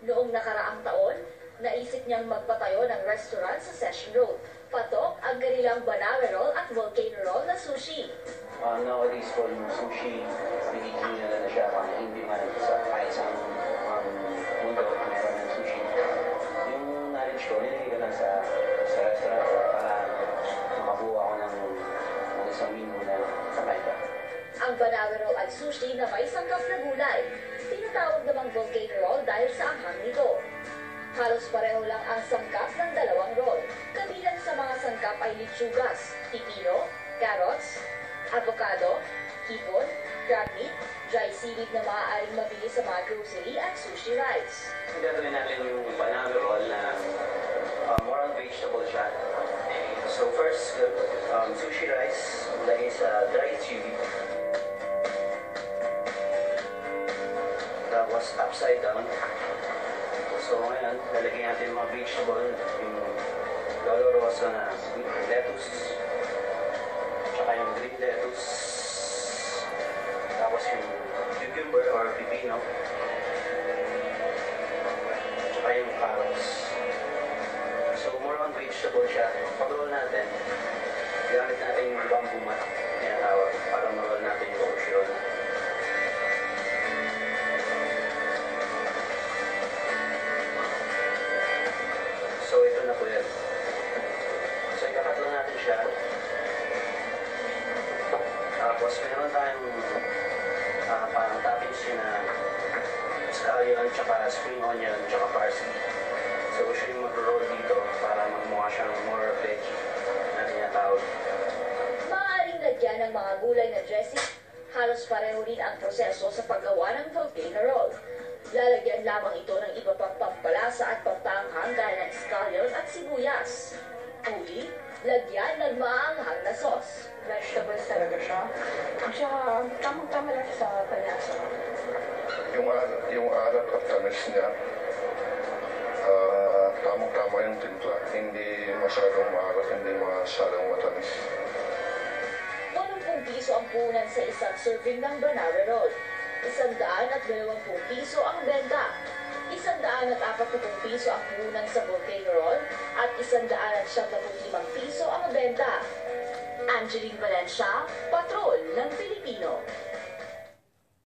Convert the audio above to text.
Noong nakaraang taon, naisip niyang magpatayo ng restaurant sa Session Road. Patok ang kanilang banana roll at volcano roll na sushi. Nowadays po yung sushi, nagiging na siya hindi man sa kahit sa mundo meron ng sushi. Yung knowledge ko, nilagay ko lang sa restaurant para makabuha ako ng isang menu na kakaiba. Ang banana roll ay sushi na may sangkap na gulay. Tinatawag namang volcano roll dahil sa anghang nito. Halos pareho lang ang sangkap ng dalawang roll. Kabilang sa mga sangkap ay litsugas, pipino, carrots, avocado, hipon, crab meat, dry seaweed na maaaring mabili sa mga grocery at sushi rice. Gagawin natin yung banana roll na more on vegetable siya. So first, sushi rice, lagay sa dry seaweed. Tapos upside down. So ngayon, lalagyan natin yung mga vegetable, yung lolo rosa na lettuce, tsaka yung green lettuce, tapos yung cucumber or pipino, tsaka yung carrots. So more on vegetable siya. Pag-roll natin, gamit natin yung bamboo mat, tinatawag, para ma-roll natin yung sushi roll. So ito na po yan. So ikakat lang natin siya. Tapos meron tayong parang toppings yun na scallion, tsaka spring onion, tsaka parsley. So siya yung mag-roll dito para magmukha siyang more veggie na tinatawag. Maaaring lagyan ng mga gulay na dressing. Halos pareho rin ang proseso sa paggawa ng volcano roll. Lalagyan lamang ito ng iba pang pampalasa at pampaanghang gaya ng scallion at sibuyas. Uli, lagyan ng maanghang na sauce. Vegetables talaga siya. At saka, tamang-tama lang sa panlasa. Yung alat at tamis niya, tamang-tama yung timpla. Hindi masyadong maalat, hindi masyadong matamis. 80 piso ang puhunan sa isang serving ng banana roll. 120 piso ang benta. 140 piso ang puhunan sa volcano roll at 175 piso ang benta. Angeline Valencia, Patrol ng Pilipino.